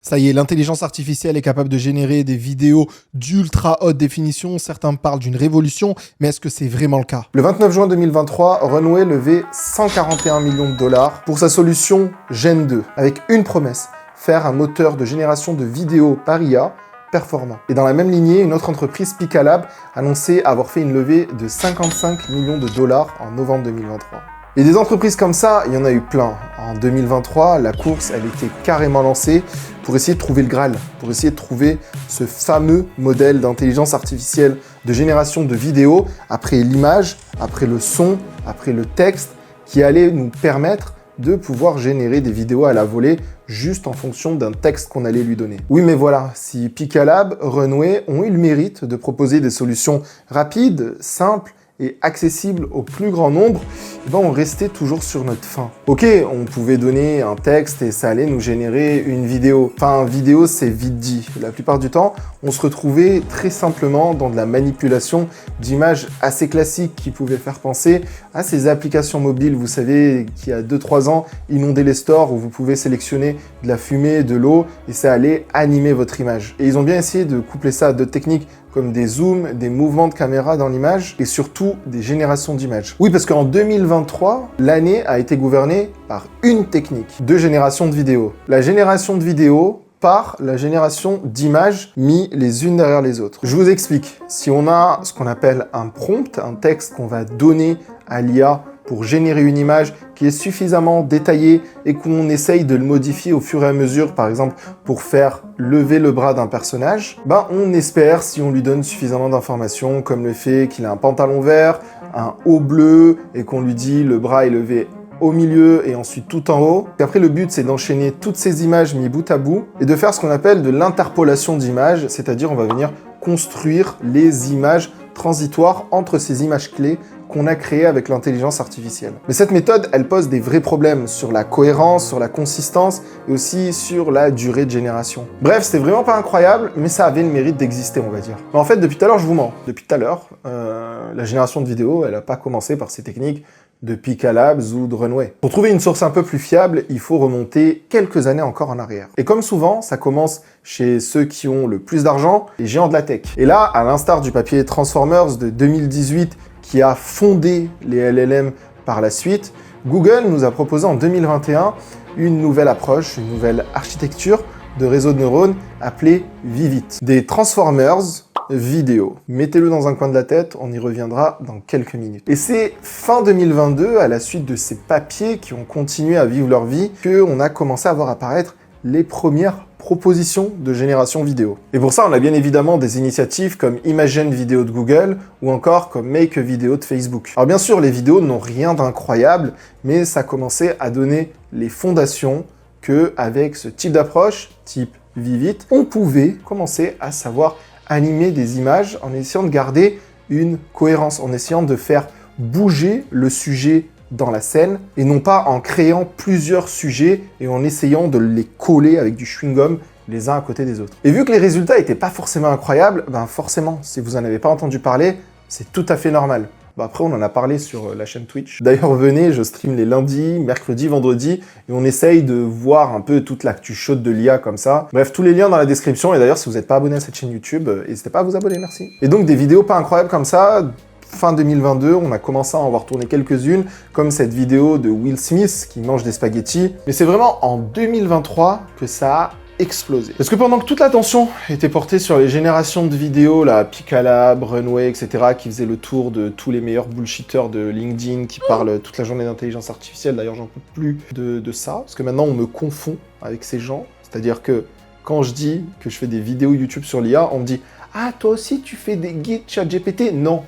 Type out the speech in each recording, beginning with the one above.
Ça y est, l'intelligence artificielle est capable de générer des vidéos d'ultra haute définition. Certains parlent d'une révolution, mais est-ce que c'est vraiment le cas? Le 29 juin 2023, Runway levait 141 millions de dollars pour sa solution Gen 2, avec une promesse, faire un moteur de génération de vidéos par IA performant. Et dans la même lignée, une autre entreprise, Picalab, annonçait avoir fait une levée de 55 millions de dollars en novembre 2023. Et des entreprises comme ça, il y en a eu plein. En 2023, la course, elle était carrément lancée pour essayer de trouver le Graal, pour essayer de trouver ce fameux modèle d'intelligence artificielle de génération de vidéos, après l'image, après le son, après le texte, qui allait nous permettre de pouvoir générer des vidéos à la volée juste en fonction d'un texte qu'on allait lui donner. Oui, mais voilà, si Picalab, Runway ont eu le mérite de proposer des solutions rapides, simples, et accessible au plus grand nombre, eh ben on restait toujours sur notre faim. Ok, on pouvait donner un texte et ça allait nous générer une vidéo. Enfin, vidéo, c'est vite dit. La plupart du temps, on se retrouvait très simplement dans de la manipulation d'images assez classiques qui pouvaient faire penser à ces applications mobiles, vous savez, qui a 2-3 ans inondaient les stores où vous pouvez sélectionner de la fumée, de l'eau et ça allait animer votre image. Et ils ont bien essayé de coupler ça à d'autres techniques comme des zooms, des mouvements de caméra dans l'image et surtout des générations d'images. Oui, parce qu'en 2023, l'année a été gouvernée par une technique de génération de vidéos. La génération de vidéos par la génération d'images mis les unes derrière les autres. Je vous explique. Si on a ce qu'on appelle un prompt, un texte qu'on va donner à l'IA pour générer une image qui est suffisamment détaillée et qu'on essaye de le modifier au fur et à mesure, par exemple pour faire lever le bras d'un personnage, ben on espère, si on lui donne suffisamment d'informations, comme le fait qu'il a un pantalon vert, un haut bleu, et qu'on lui dit le bras est levé au milieu et ensuite tout en haut. Et après, le but, c'est d'enchaîner toutes ces images mis bout à bout et de faire ce qu'on appelle de l'interpolation d'images, c'est-à-dire on va venir construire les images transitoires entre ces images clés qu'on a créées avec l'intelligence artificielle. Mais cette méthode, elle pose des vrais problèmes sur la cohérence, sur la consistance et aussi sur la durée de génération. Bref, c'était vraiment pas incroyable, mais ça avait le mérite d'exister, on va dire. Mais en fait, depuis tout à l'heure, je vous mens. Depuis tout à l'heure, la génération de vidéos, elle n'a pas commencé par ces techniques de Picalab ou de Runway. Pour trouver une source un peu plus fiable, il faut remonter quelques années encore en arrière. Et comme souvent, ça commence chez ceux qui ont le plus d'argent, les géants de la tech. Et là, à l'instar du papier Transformers de 2018 qui a fondé les LLM par la suite, Google nous a proposé en 2021 une nouvelle approche, une nouvelle architecture de réseau de neurones appelée Vivit. Des Transformers vidéo. Mettez-le dans un coin de la tête, on y reviendra dans quelques minutes. Et c'est fin 2022, à la suite de ces papiers qui ont continué à vivre leur vie, qu'on a commencé à voir apparaître les premières propositions de génération vidéo. Et pour ça, on a bien évidemment des initiatives comme Imagen Vidéo de Google ou encore comme Make a Video de Facebook. Alors bien sûr, les vidéos n'ont rien d'incroyable, mais ça commençait à donner les fondations que, avec ce type d'approche, type Vivit, on pouvait commencer à savoir animer des images en essayant de garder une cohérence, en essayant de faire bouger le sujet dans la scène et non pas en créant plusieurs sujets et en essayant de les coller avec du chewing-gum les uns à côté des autres. Et vu que les résultats n'étaient pas forcément incroyables, ben forcément, si vous n'en avez pas entendu parler, c'est tout à fait normal. Après, on en a parlé sur la chaîne Twitch. D'ailleurs, venez, je stream les lundis, mercredis, vendredis, et on essaye de voir un peu toute l'actu chaude de l'IA comme ça. Bref, tous les liens dans la description, et d'ailleurs, si vous n'êtes pas abonné à cette chaîne YouTube, n'hésitez pas à vous abonner, merci. Et donc, des vidéos pas incroyables comme ça, fin 2022, on a commencé à en voir tourner quelques-unes, comme cette vidéo de Will Smith qui mange des spaghettis. Mais c'est vraiment en 2023 que ça a explosé. Parce que pendant que toute l'attention était portée sur les générations de vidéos, là, Picalab, Runway, etc., qui faisaient le tour de tous les meilleurs bullshitters de LinkedIn, qui parlent toute la journée d'intelligence artificielle, d'ailleurs j'en peux plus de ça, parce que maintenant on me confond avec ces gens, c'est-à-dire que quand je dis que je fais des vidéos YouTube sur l'IA, on me dit « Ah, toi aussi tu fais des guides ChatGPT ?» Non.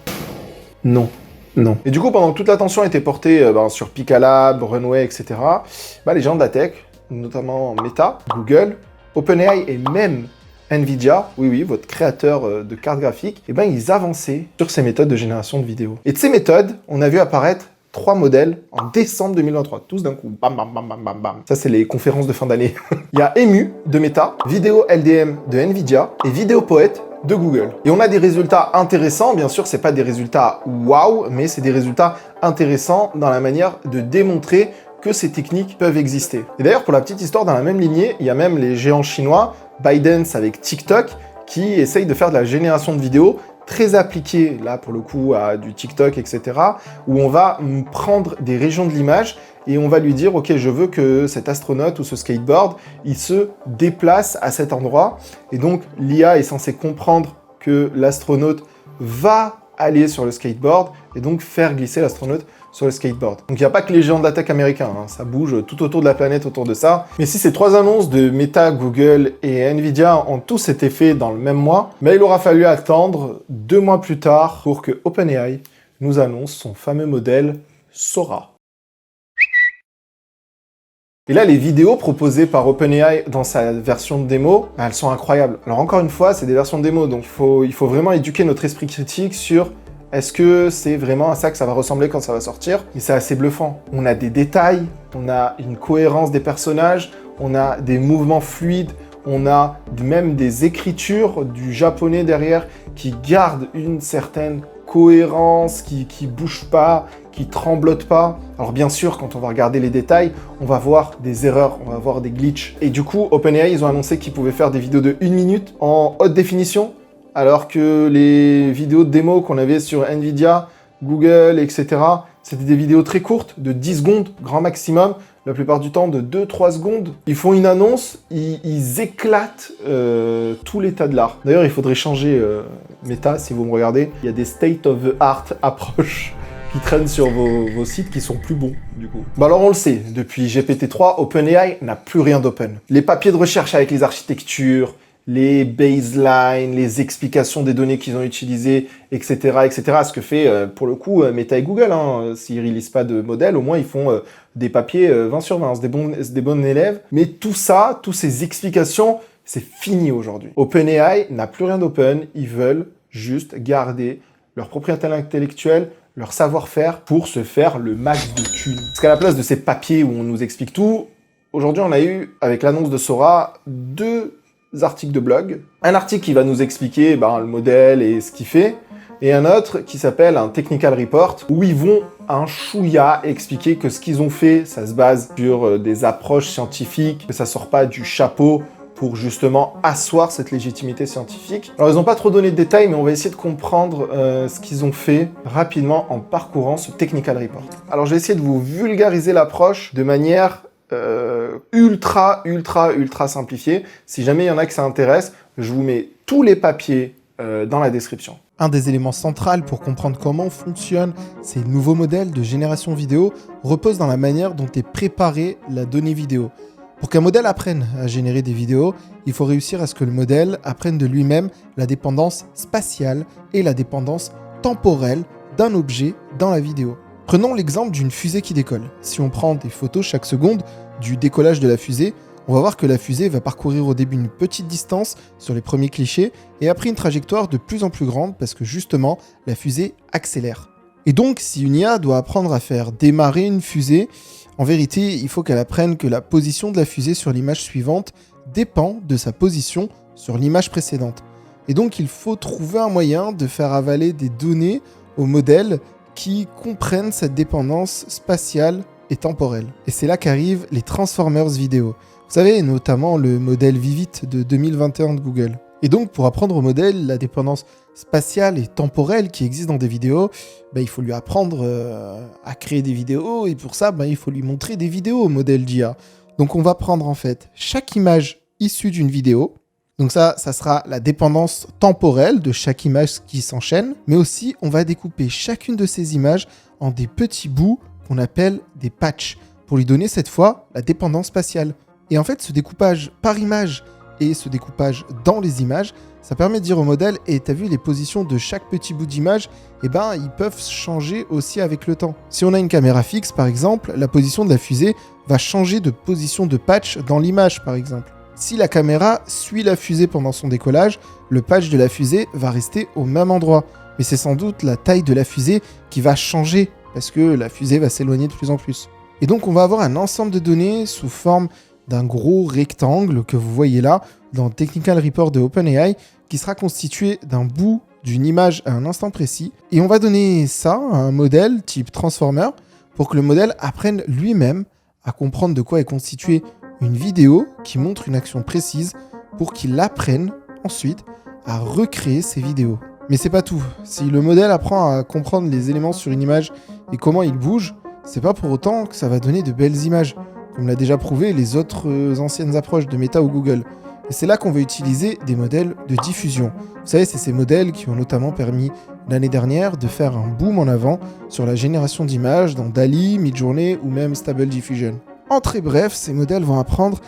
Non. Non. Et du coup, pendant que toute l'attention était portée sur Picalab, Runway, etc., les gens de la tech, notamment Meta, Google, OpenAI et même Nvidia, oui, votre créateur de cartes graphiques, ils avançaient sur ces méthodes de génération de vidéos. Et de ces méthodes, on a vu apparaître 3 modèles en décembre 2023, tous d'un coup, bam, bam, bam, bam, bam, bam. Ça, c'est les conférences de fin d'année. Il y a Emu de Meta, Vidéo LDM de Nvidia et Vidéo Poète de Google. Et on a des résultats intéressants, bien sûr, c'est pas des résultats waouh, mais c'est des résultats intéressants dans la manière de démontrer que ces techniques peuvent exister. Et d'ailleurs, pour la petite histoire, dans la même lignée, il y a même les géants chinois, ByteDance avec TikTok, qui essayent de faire de la génération de vidéos très appliquée, là pour le coup, à du TikTok, etc., où on va prendre des régions de l'image et on va lui dire, ok, je veux que cet astronaute ou ce skateboard, il se déplace à cet endroit. Et donc, l'IA est censée comprendre que l'astronaute va aller sur le skateboard et donc faire glisser l'astronaute sur le skateboard. Donc il n'y a pas que les géants de la tech américains, hein, ça bouge tout autour de la planète autour de ça. Mais si ces trois annonces de Meta, Google et Nvidia ont tous été faits dans le même mois, mais il aura fallu attendre 2 mois plus tard pour que OpenAI nous annonce son fameux modèle Sora. Et là, les vidéos proposées par OpenAI dans sa version de démo, elles sont incroyables. Alors encore une fois, c'est des versions de démo, donc il faut vraiment éduquer notre esprit critique sur est-ce que c'est vraiment à ça que ça va ressembler quand ça va sortir? Mais c'est assez bluffant. On a des détails, on a une cohérence des personnages, on a des mouvements fluides, on a même des écritures du japonais derrière qui gardent une certaine cohérence, qui bouge pas, qui tremblote pas. Alors bien sûr, quand on va regarder les détails, on va voir des erreurs, on va voir des glitches. Et du coup, OpenAI, ils ont annoncé qu'ils pouvaient faire des vidéos de 1 minute en haute définition, alors que les vidéos de démo qu'on avait sur Nvidia, Google, etc., c'était des vidéos très courtes, de 10 secondes, grand maximum, la plupart du temps de 2-3 secondes. Ils font une annonce, ils éclatent tout l'état de l'art. D'ailleurs, il faudrait changer Meta, si vous me regardez. Il y a des state-of-the-art approches qui traînent sur vos sites qui sont plus bons, du coup. Bah alors on le sait, depuis GPT-3, OpenAI n'a plus rien d'open. Les papiers de recherche avec les architectures, les baselines, les explications des données qu'ils ont utilisées, etc., etc. Ce que fait, pour le coup, Meta et Google. Hein. S'ils ne réalisent pas de modèle, au moins ils font des papiers 20 sur 20. C'est des bons élèves. Mais tout ça, toutes ces explications, c'est fini aujourd'hui. OpenAI n'a plus rien d'open. Ils veulent juste garder leur propriété intellectuelle, leur savoir-faire pour se faire le max de thunes. Parce qu'à la place de ces papiers où on nous explique tout, aujourd'hui on a eu, avec l'annonce de Sora, 2 articles de blog. Un article qui va nous expliquer le modèle et ce qu'il fait, et un autre qui s'appelle un technical report, où ils vont un chouïa expliquer que ce qu'ils ont fait, ça se base sur des approches scientifiques, que ça sort pas du chapeau pour justement asseoir cette légitimité scientifique. Alors ils n'ont pas trop donné de détails, mais on va essayer de comprendre ce qu'ils ont fait rapidement en parcourant ce technical report. Alors je vais essayer de vous vulgariser l'approche de manière ultra simplifié. Si jamais il y en a que ça intéresse, je vous mets tous les papiers dans la description. Un des éléments centraux pour comprendre comment fonctionnent ces nouveaux modèles de génération vidéo repose dans la manière dont est préparée la donnée vidéo. Pour qu'un modèle apprenne à générer des vidéos, il faut réussir à ce que le modèle apprenne de lui-même la dépendance spatiale et la dépendance temporelle d'un objet dans la vidéo. Prenons l'exemple d'une fusée qui décolle. Si on prend des photos chaque seconde du décollage de la fusée, on va voir que la fusée va parcourir au début une petite distance sur les premiers clichés et après une trajectoire de plus en plus grande parce que justement, la fusée accélère. Et donc, si une IA doit apprendre à faire démarrer une fusée, en vérité, il faut qu'elle apprenne que la position de la fusée sur l'image suivante dépend de sa position sur l'image précédente. Et donc, il faut trouver un moyen de faire avaler des données au modèle qui comprennent cette dépendance spatiale et temporelle. Et c'est là qu'arrivent les Transformers vidéo. Vous savez, notamment le modèle Vivit de 2021 de Google. Et donc, pour apprendre au modèle la dépendance spatiale et temporelle qui existe dans des vidéos, il faut lui apprendre à créer des vidéos, et pour ça, il faut lui montrer des vidéos au modèle d'IA. Donc, on va prendre en fait chaque image issue d'une vidéo. Donc ça sera la dépendance temporelle de chaque image qui s'enchaîne, mais aussi on va découper chacune de ces images en des petits bouts qu'on appelle des patchs, pour lui donner cette fois la dépendance spatiale. Et en fait, ce découpage par image et ce découpage dans les images, ça permet de dire au modèle, et t'as vu les positions de chaque petit bout d'image, ils peuvent changer aussi avec le temps. Si on a une caméra fixe par exemple, la position de la fusée va changer de position de patch dans l'image par exemple. Si la caméra suit la fusée pendant son décollage, le patch de la fusée va rester au même endroit. Mais c'est sans doute la taille de la fusée qui va changer, parce que la fusée va s'éloigner de plus en plus. Et donc on va avoir un ensemble de données sous forme d'un gros rectangle que vous voyez là, dans le Technical Report de OpenAI, qui sera constitué d'un bout d'une image à un instant précis. Et on va donner ça à un modèle type Transformer, pour que le modèle apprenne lui-même à comprendre de quoi est constituée une vidéo qui montre une action précise pour qu'il apprenne ensuite à recréer ces vidéos. Mais c'est pas tout. Si le modèle apprend à comprendre les éléments sur une image et comment ils bougent, c'est pas pour autant que ça va donner de belles images, comme l'a déjà prouvé les autres anciennes approches de Meta ou Google. Et c'est là qu'on va utiliser des modèles de diffusion. Vous savez, c'est ces modèles qui ont notamment permis l'année dernière de faire un boom en avant sur la génération d'images dans DALL-E, Midjourney ou même Stable Diffusion. En très bref, ces modèles vont apprendre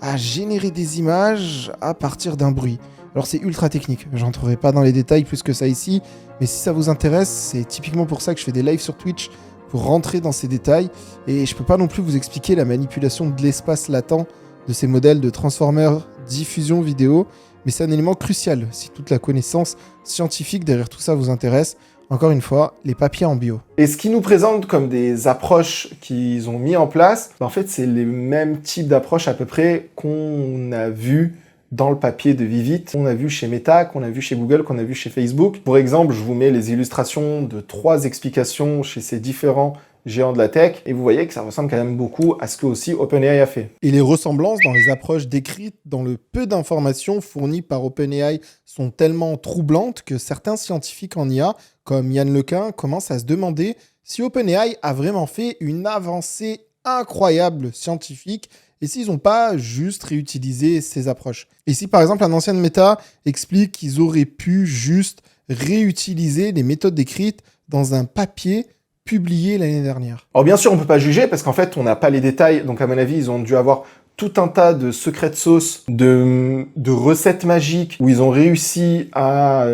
à générer des images à partir d'un bruit. Alors c'est ultra technique, j'entrerai pas dans les détails plus que ça ici, mais si ça vous intéresse, c'est typiquement pour ça que je fais des lives sur Twitch, pour rentrer dans ces détails, et je peux pas non plus vous expliquer la manipulation de l'espace latent de ces modèles de transformer diffusion vidéo, mais c'est un élément crucial si toute la connaissance scientifique derrière tout ça vous intéresse. Encore une fois, les papiers en bio. Et ce qu'ils nous présentent comme des approches qu'ils ont mis en place, en fait, c'est les mêmes types d'approches à peu près qu'on a vu dans le papier de Vivit, qu'on a vu chez Meta, qu'on a vu chez Google, qu'on a vu chez Facebook. Pour exemple, je vous mets les illustrations de 3 explications chez ces différents géants de la tech, et vous voyez que ça ressemble quand même beaucoup à ce que aussi OpenAI a fait. Et les ressemblances dans les approches décrites dans le peu d'informations fournies par OpenAI sont tellement troublantes que certains scientifiques en IA, comme Yann Lequin, commencent à se demander si OpenAI a vraiment fait une avancée incroyable scientifique et s'ils n'ont pas juste réutilisé ces approches. Et si par exemple un ancien de Meta explique qu'ils auraient pu juste réutiliser les méthodes décrites dans un papier publié l'année dernière. Alors bien sûr, on ne peut pas juger parce qu'en fait, on n'a pas les détails. Donc à mon avis, ils ont dû avoir tout un tas de secrets de sauce, de recettes magiques où ils ont réussi à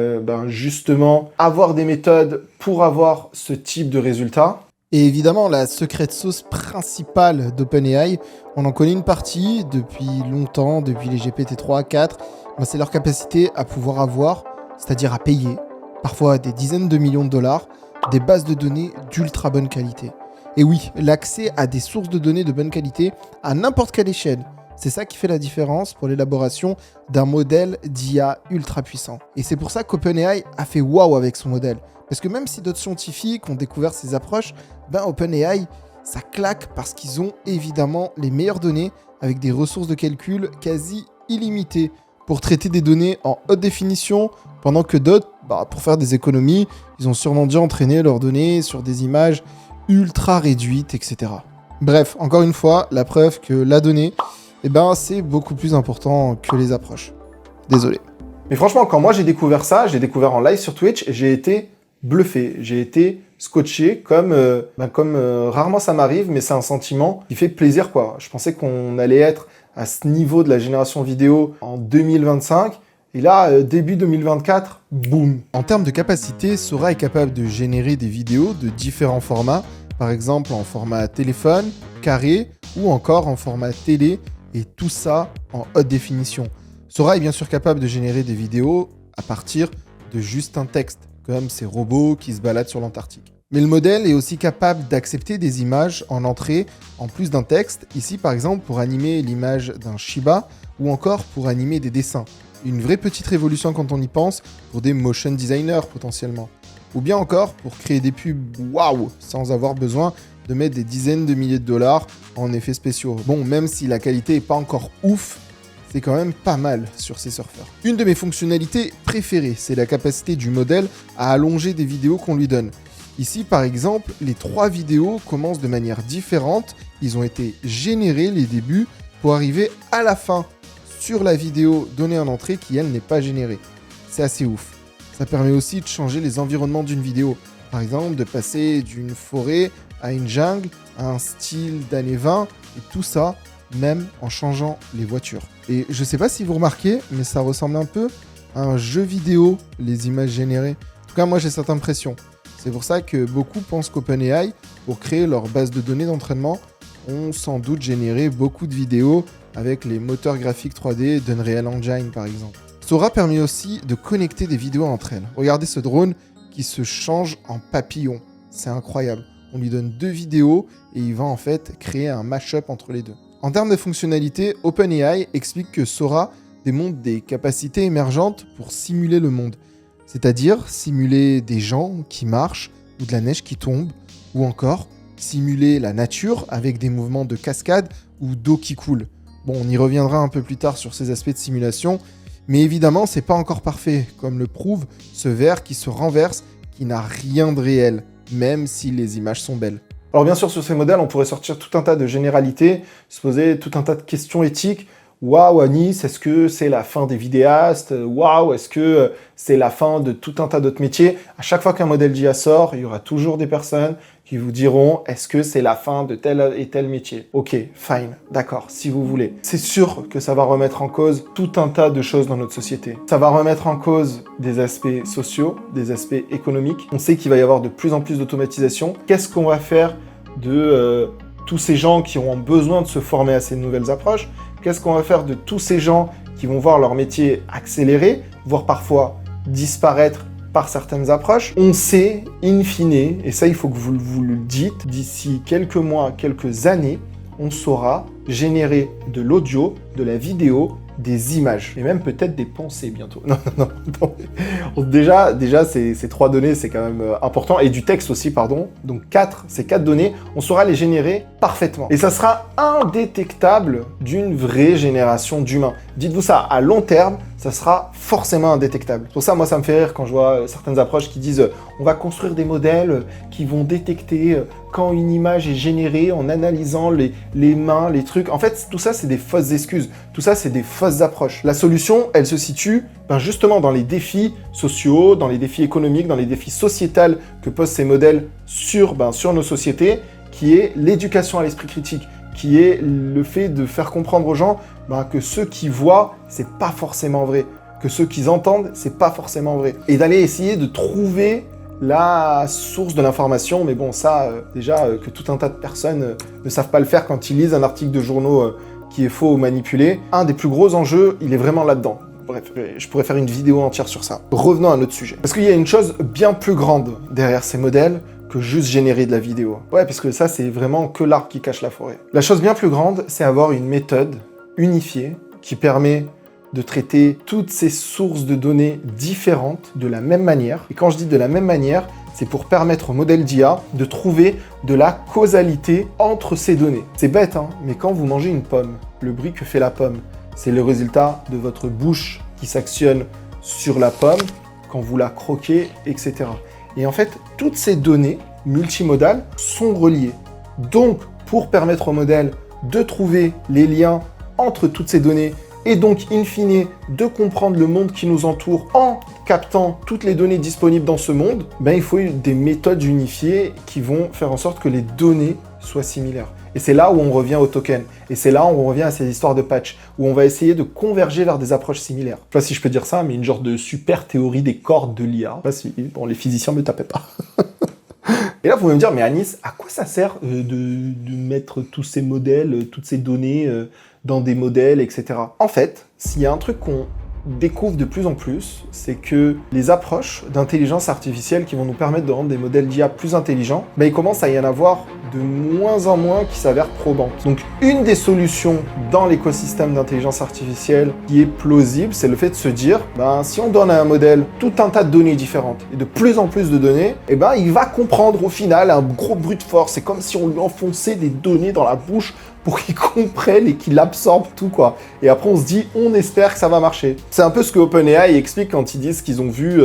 justement avoir des méthodes pour avoir ce type de résultat. Et évidemment, la secret sauce principale d'OpenAI, on en connaît une partie depuis longtemps, depuis les GPT-3, 4, c'est leur capacité à pouvoir avoir, c'est-à-dire à payer, parfois des dizaines de millions de dollars, des bases de données d'ultra bonne qualité. Et oui, l'accès à des sources de données de bonne qualité à n'importe quelle échelle, c'est ça qui fait la différence pour l'élaboration d'un modèle d'IA ultra puissant. Et c'est pour ça qu'OpenAI a fait waouh avec son modèle. Parce que même si d'autres scientifiques ont découvert ces approches, OpenAI, ça claque parce qu'ils ont évidemment les meilleures données avec des ressources de calcul quasi illimitées pour traiter des données en haute définition, pendant que d'autres, pour faire des économies, ils ont sûrement dû entraîner leurs données sur des images ultra réduites, etc. Bref, encore une fois, la preuve que la donnée, c'est beaucoup plus important que les approches. Désolé. Mais franchement, quand moi j'ai découvert ça, j'ai découvert en live sur Twitch, et j'ai été bluffé, j'ai été scotché comme rarement ça m'arrive, mais c'est un sentiment qui fait plaisir, quoi. Je pensais qu'on allait être à ce niveau de la génération vidéo en 2025, et là, début 2024, boum. En termes de capacité, Sora est capable de générer des vidéos de différents formats, par exemple en format téléphone, carré, ou encore en format télé, et tout ça en haute définition. Sora est bien sûr capable de générer des vidéos à partir de juste un texte, comme ces robots qui se baladent sur l'Antarctique. Mais le modèle est aussi capable d'accepter des images en entrée en plus d'un texte, ici par exemple pour animer l'image d'un Shiba ou encore pour animer des dessins. Une vraie petite révolution quand on y pense pour des motion designers potentiellement. Ou bien encore pour créer des pubs waouh sans avoir besoin de mettre des dizaines de milliers de dollars en effets spéciaux. Bon, même si la qualité n'est pas encore ouf, c'est quand même pas mal sur ces surfeurs. Une de mes fonctionnalités préférées, c'est la capacité du modèle à allonger des vidéos qu'on lui donne. Ici, par exemple, les 3 vidéos commencent de manière différente. Ils ont été générés, les débuts, pour arriver à la fin sur la vidéo donnée en entrée qui, elle, n'est pas générée. C'est assez ouf. Ça permet aussi de changer les environnements d'une vidéo. Par exemple, de passer d'une forêt à une jungle, à un style d'années 20, et tout ça, même en changeant les voitures. Et je sais pas si vous remarquez, mais ça ressemble un peu à un jeu vidéo, les images générées. En tout cas, moi, j'ai cette impression. C'est pour ça que beaucoup pensent qu'OpenAI, pour créer leur base de données d'entraînement, ont sans doute généré beaucoup de vidéos avec les moteurs graphiques 3D d'Unreal Engine, par exemple. Sora permet aussi de connecter des vidéos entre elles. Regardez ce drone qui se change en papillon. C'est incroyable. On lui donne 2 vidéos et il va en fait créer un mash-up entre les deux. En termes de fonctionnalité, OpenAI explique que Sora démontre des capacités émergentes pour simuler le monde. C'est-à-dire simuler des gens qui marchent, ou de la neige qui tombe, ou encore simuler la nature avec des mouvements de cascade ou d'eau qui coule. Bon, on y reviendra un peu plus tard sur ces aspects de simulation, mais évidemment, c'est pas encore parfait, comme le prouve ce verre qui se renverse, qui n'a rien de réel, même si les images sont belles. Alors bien sûr, sur ces modèles, on pourrait sortir tout un tas de généralités, se poser tout un tas de questions éthiques. Waouh, Anis, est-ce que c'est la fin des vidéastes? Waouh, est-ce que c'est la fin de tout un tas d'autres métiers? À chaque fois qu'un modèle d'IA sort, il y aura toujours des personnes qui vous diront est-ce que c'est la fin de tel et tel métier? Ok, fine, d'accord, si vous voulez. C'est sûr que ça va remettre en cause tout un tas de choses dans notre société. Ça va remettre en cause des aspects sociaux, des aspects économiques. On sait qu'il va y avoir de plus en plus d'automatisation. Qu'est-ce qu'on va faire de tous ces gens qui auront besoin de se former à ces nouvelles approches? Qu'est-ce qu'on va faire de tous ces gens qui vont voir leur métier accélérer, voire parfois disparaître par certaines approches? On sait, in fine, et ça il faut que vous le dites, d'ici quelques mois, quelques années, on saura générer de l'audio, de la vidéo, des images, et même peut-être des pensées bientôt. Non. Déjà ces 3 données, c'est quand même important, et du texte aussi, pardon. Donc ces 4 données, on saura les générer parfaitement. Et ça sera indétectable d'une vraie génération d'humains. Dites-vous ça, à long terme, ça sera forcément indétectable. Pour ça, moi, ça me fait rire quand je vois certaines approches qui disent on va construire des modèles qui vont détecter quand une image est générée en analysant les mains, les trucs. En fait, tout ça, c'est des fausses excuses. Tout ça, c'est des fausses approches. La solution, elle se situe justement dans les défis sociaux, dans les défis économiques, dans les défis sociétals que posent ces modèles sur nos sociétés, qui est l'éducation à l'esprit critique, qui est le fait de faire comprendre aux gens que ce qu'ils voient, c'est pas forcément vrai, que ce qu'ils entendent, c'est pas forcément vrai, et d'aller essayer de trouver la source de l'information. Mais bon, ça, que tout un tas de personnes ne savent pas le faire quand ils lisent un article de journaux qui est faux ou manipulé. Un des plus gros enjeux, il est vraiment là-dedans. Bref, je pourrais faire une vidéo entière sur ça. Revenons à notre sujet. Parce qu'il y a une chose bien plus grande derrière ces modèles que juste générer de la vidéo. Ouais, parce que ça, c'est vraiment que l'arbre qui cache la forêt. La chose bien plus grande, c'est avoir une méthode unifiée qui permet de traiter toutes ces sources de données différentes de la même manière. Et quand je dis de la même manière, c'est pour permettre au modèle d'IA de trouver de la causalité entre ces données. C'est bête, hein, mais quand vous mangez une pomme, le bruit que fait la pomme, c'est le résultat de votre bouche qui s'actionne sur la pomme quand vous la croquez, etc. Et en fait, toutes ces données multimodales sont reliées. Donc, pour permettre au modèle de trouver les liens entre toutes ces données et donc, in fine, de comprendre le monde qui nous entoure en captant toutes les données disponibles dans ce monde, il faut des méthodes unifiées qui vont faire en sorte que les données soient similaires. Et c'est là où on revient au token. Et c'est là où on revient à ces histoires de patch, où on va essayer de converger vers des approches similaires. Je sais pas si je peux dire ça, mais une genre de super théorie des cordes de l'IA. Je sais pas si, bon, les physiciens me tapaient pas. Et là, vous pouvez me dire, mais Anis, à quoi ça sert de mettre tous ces modèles, toutes ces données dans des modèles, etc. En fait, s'il y a un truc qu'on découvre de plus en plus, c'est que les approches d'intelligence artificielle qui vont nous permettre de rendre des modèles d'IA plus intelligents, il commence à y en avoir de moins en moins qui s'avèrent probantes. Donc une des solutions dans l'écosystème d'intelligence artificielle qui est plausible, c'est le fait de se dire, si on donne à un modèle tout un tas de données différentes et de plus en plus de données, il va comprendre au final un gros brute force. C'est comme si on lui enfonçait des données dans la bouche pour qu'il comprenne et qu'il absorbe tout, quoi. Et après, on se dit, on espère que ça va marcher. C'est un peu ce que OpenAI explique quand ils disent qu'ils ont vu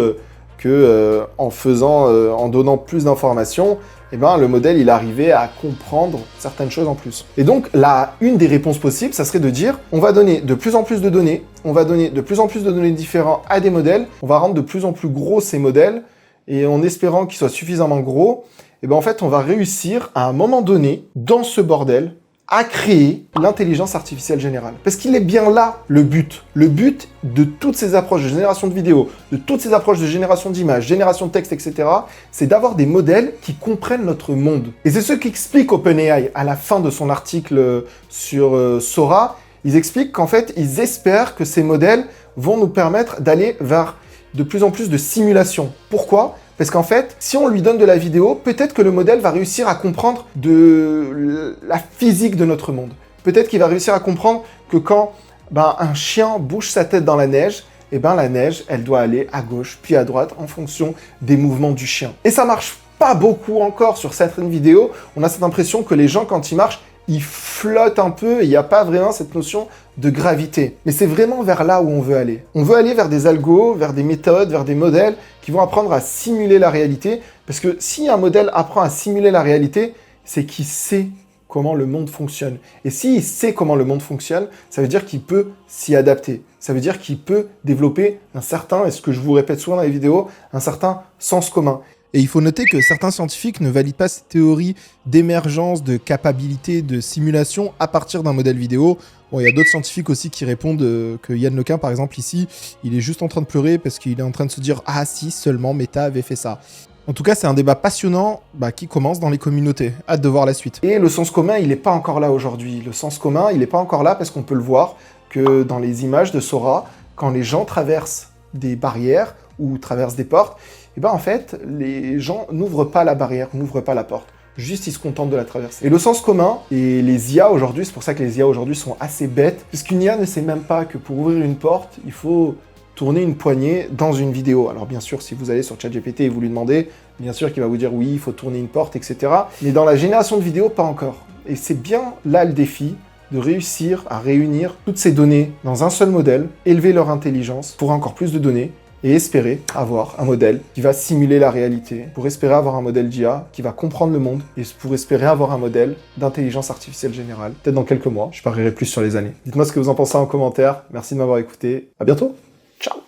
en donnant plus d'informations, le modèle, il arrivait à comprendre certaines choses en plus. Et donc, là, une des réponses possibles, ça serait de dire, on va donner de plus en plus de données, on va donner de plus en plus de données différentes à des modèles, on va rendre de plus en plus gros ces modèles, et en espérant qu'ils soient suffisamment gros, en fait, on va réussir, à un moment donné, dans ce bordel, à créer l'intelligence artificielle générale. Parce qu'il est bien là le but. Le but de toutes ces approches de génération de vidéos, de toutes ces approches de génération d'images, génération de texte, etc., c'est d'avoir des modèles qui comprennent notre monde. Et c'est ce qu'explique OpenAI à la fin de son article sur Sora. Ils expliquent qu'en fait, ils espèrent que ces modèles vont nous permettre d'aller vers de plus en plus de simulations. Pourquoi ? Parce qu'en fait, si on lui donne de la vidéo, peut-être que le modèle va réussir à comprendre de la physique de notre monde. Peut-être qu'il va réussir à comprendre que quand un chien bouge sa tête dans la neige, la neige, elle doit aller à gauche puis à droite en fonction des mouvements du chien. Et ça marche pas beaucoup encore sur certaines vidéos. On a cette impression que les gens, quand ils marchent, ils flottent un peu et il n'y a pas vraiment cette notion de gravité. Mais c'est vraiment vers là où on veut aller. On veut aller vers des algos, vers des méthodes, vers des modèles qui vont apprendre à simuler la réalité. Parce que si un modèle apprend à simuler la réalité, c'est qu'il sait comment le monde fonctionne. Et s'il sait comment le monde fonctionne, ça veut dire qu'il peut s'y adapter. Ça veut dire qu'il peut développer un certain, et ce que je vous répète souvent dans les vidéos, un certain sens commun. Et il faut noter que certains scientifiques ne valident pas cette théorie d'émergence, de capacité, de simulation à partir d'un modèle vidéo. Bon, il y a d'autres scientifiques aussi qui répondent que Yann Lequin, par exemple, ici, il est juste en train de pleurer parce qu'il est en train de se dire « Ah si, seulement Meta avait fait ça ». En tout cas, c'est un débat passionnant qui commence dans les communautés. Hâte de voir la suite. Et le sens commun, il n'est pas encore là aujourd'hui. Le sens commun, il n'est pas encore là parce qu'on peut le voir que dans les images de Sora, quand les gens traversent des barrières ou traversent des portes, et ben en fait, les gens n'ouvrent pas la barrière, n'ouvrent pas la porte. Juste, ils se contentent de la traverser. Et le sens commun, et les IA aujourd'hui, c'est pour ça que les IA aujourd'hui sont assez bêtes, puisqu'une IA ne sait même pas que pour ouvrir une porte, il faut tourner une poignée dans une vidéo. Alors bien sûr, si vous allez sur ChatGPT et vous lui demandez, bien sûr qu'il va vous dire oui, il faut tourner une porte, etc. Mais dans la génération de vidéos, pas encore. Et c'est bien là le défi, de réussir à réunir toutes ces données dans un seul modèle, élever leur intelligence pour encore plus de données, et espérer avoir un modèle qui va simuler la réalité, pour espérer avoir un modèle d'IA qui va comprendre le monde, et pour espérer avoir un modèle d'intelligence artificielle générale, peut-être dans quelques mois, je parierai plus sur les années. Dites-moi ce que vous en pensez en commentaire, merci de m'avoir écouté, à bientôt, ciao.